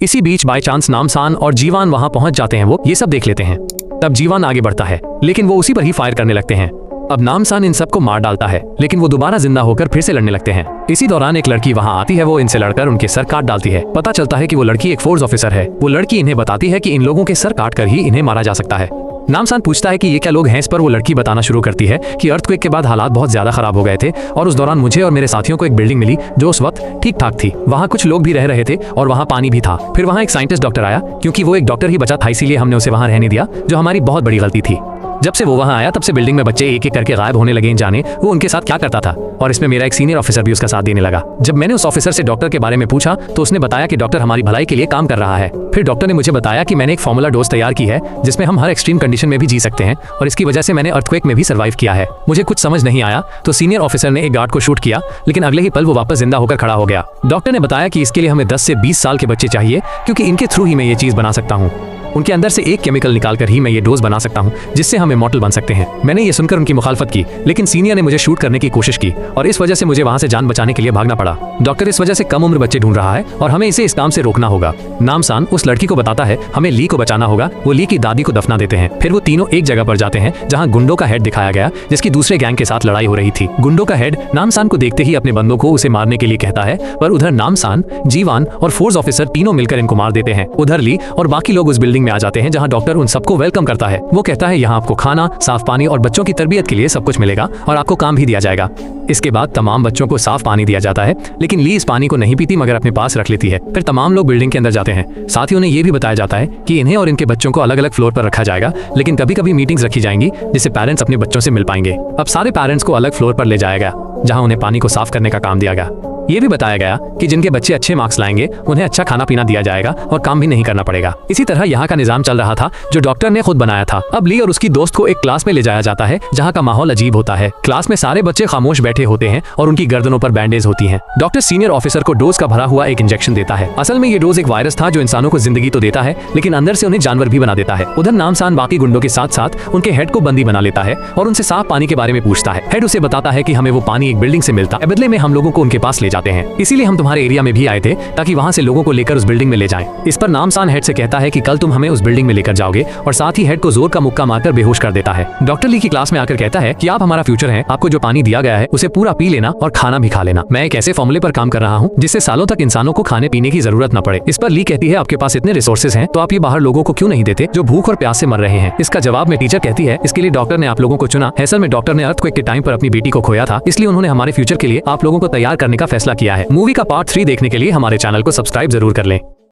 इसी बीच by chance नामसान और जीवान वहां पहुंच जाते हैं। वो ये सब देख लेते हैं। तब जीवान आगे बढ़ता है, लेकिन वो उसी पर ही फायर करने लगते हैं। अब नामसान इन सबको मार डालता है, लेकिन वो दोबारा जिंदा होकर फिर से लड़ने लगते हैं। इसी दौरान एक लड़की वहां आती है। वो इनसे लड़कर उनके सर काट डालती है। पता चलता है कि वो लड़की एक फोर्स ऑफिसर है। वो लड़की इन्हें बताती है कि इन लोगों के सर काट कर ही इन्हें मारा जा सकता है। नामसान पूछता है कि ये क्या लोग हैं। इस पर वो लड़की बताना शुरू करती है कि अर्थक्वेक के बाद हालात बहुत ज्यादा खराब हो गए थे और उस दौरान मुझे और मेरे साथियों को एक बिल्डिंग मिली जो उस वक्त ठीक ठाक थी। वहाँ कुछ लोग भी रह रहे थे और वहाँ पानी भी था। फिर वहाँ एक साइंटिस्ट डॉक्टर आया। क्योंकि वो एक डॉक्टर ही बचा था, इसीलिए हमने उसे वहाँ रहने दिया, जो हमारी बहुत बड़ी गलती थी। जब से वो वहाँ आया तब से बिल्डिंग में बच्चे एक एक करके गायब होने लगे। जाने वो उनके साथ क्या करता था। और इसमें मेरा एक सीनियर ऑफिसर भी उसका साथ देने लगा। जब मैंने उस ऑफिसर से डॉक्टर के बारे में पूछा तो उसने बताया कि डॉक्टर हमारी भलाई के लिए काम कर रहा है। फिर डॉक्टर ने मुझे बताया कि मैंने एक फॉर्मूला डोज तैयार की है जिसमें हम हर एक्सट्रीम कंडीशन में भी जी सकते हैं और इसकी वजह से मैंने अर्थक्वेक में भी सर्वाइव किया है। मुझे कुछ समझ नहीं आया तो सीनियर ऑफिसर ने एक गार्ड को शूट किया, लेकिन अगले ही पल वो वापस जिंदा होकर खड़ा हो गया। डॉक्टर ने बताया कि इसके लिए हमें 10 से 20 साल के बच्चे चाहिए, क्योंकि इनके थ्रू ही मैं ये चीज बना सकता हूँ। उनके अंदर से एक केमिकल निकालकर ही मैं ये डोज बना सकता हूँ जिससे हम इमॉर्टल बन सकते हैं। मैंने ये सुनकर उनकी मुखालफत की, लेकिन सीनियर ने मुझे शूट करने की कोशिश की और इस वजह से मुझे वहाँ से जान बचाने के लिए भागना पड़ा। डॉक्टर इस वजह से कम उम्र बच्चे ढूंढ रहा है और हमें इसे इस काम से रोकना होगा। नामसान उस लड़की को बताता है हमें ली को बचाना होगा। वो ली की दादी को दफना देते हैं। फिर वो तीनों एक जगह पर जाते हैं जहाँ गुंडों का हेड दिखाया गया, जिसकी दूसरे गैंग के साथ लड़ाई हो रही थी। गुंडों का हेड नामसान को देखते ही अपने बंदों को उसे मारने के लिए कहता है, पर उधर नामसान, जीवान और फोर्स ऑफिसर तीनों मिलकर इनको मार देते हैं। उधर ली और बाकी लोग उस बिल्डिंग में आ जाते हैं जहाँ डॉक्टर उन सबको वेलकम करता है। वो कहता है यहाँ आपको खाना, साफ पानी और बच्चों की तरबियत के लिए सब कुछ मिलेगा और आपको काम भी दिया जाएगा। इसके बाद तमाम बच्चों को साफ पानी दिया जाता है, लेकिन ली इस पानी को नहीं पीती मगर अपने पास रख लेती है। फिर तमाम लोग बिल्डिंग के अंदर जाते हैं। साथ ही उन्हें यह भी बताया जाता है कि इन्हें और इनके बच्चों को अलग अलग फ्लोर पर रखा जाएगा, लेकिन कभी कभी मीटिंग्स रखी जाएंगी जिससे पेरेंट्स अपने बच्चों से मिल पाएंगे। अब सारे पेरेंट्स को अलग फ्लोर पर ले जाया गया जहाँ उन्हें पानी को साफ करने का काम दिया गया। ये भी बताया गया कि जिनके बच्चे अच्छे मार्क्स लाएंगे उन्हें अच्छा खाना पीना दिया जाएगा और काम भी नहीं करना पड़ेगा। इसी तरह यहाँ का निजाम चल रहा था जो डॉक्टर ने खुद बनाया था। अब ली और उसकी दोस्त को एक क्लास में ले जाया जाता है जहाँ का माहौल अजीब होता है। क्लास में सारे बच्चे खामोश बैठे होते हैं और उनकी गर्दनों पर बैंडेज होती हैं। डॉक्टर सीनियर ऑफिसर को डोज का भरा हुआ एक इंजेक्शन देता है। असल में ये डोज एक वायरस था जो इंसानों को जिंदगी तो देता है, लेकिन अंदर से उन्हें जानवर भी बना देता है। उधर नामसान बाकी गुंडों के साथ साथ उनके हेड को बंदी बना लेता है और उनसे साफ पानी के बारे में पूछता है। हेड उसे बताता है कि हमें वो पानी एक बिल्डिंग से मिलता है, बदले में हम लोगों को उनके पास ले जाते हैं। इसीलिए हम तुम्हारे एरिया में भी आए थे ताकि वहां से लोगों को लेकर उस बिल्डिंग में ले जाएं। इस पर नामसान हेड से कहता है कि कल तुम हमें उस बिल्डिंग में लेकर जाओगे और साथ ही हेड को जोर का मुक्का मारकर बेहोश कर देता है। डॉक्टर ली की क्लास में आकर कहता है कि आप हमारा फ्यूचर हैं, आपको जो पानी दिया गया है उसे पूरा पी लेना और खाना भी खा लेना। मैं एक ऐसे फॉर्मूले पर काम कर रहा हूँ जिससे सालों तक इंसानों को खाने पीने की जरूरत न पड़े। इस पर ली कहती है आपके पास इतने रिसोर्सेज हैं तो आप ये बाहर लोगों को क्यों नहीं देते जो भूख और प्यास से मर रहे हैं। इसका जवाब में टीचर कहती है इसके लिए डॉक्टर ने आप लोगों को चुना। असल में डॉक्टर ने अर्थक्वेक के टाइम पर अपनी बेटी को खोया था, इसलिए उन्होंने हमारे फ्यूचर के लिए आप लोगों को तैयार करने का फैसला किया है। मूवी का पार्ट 3 देखने के लिए हमारे चैनल को सब्सक्राइब जरूर कर लें।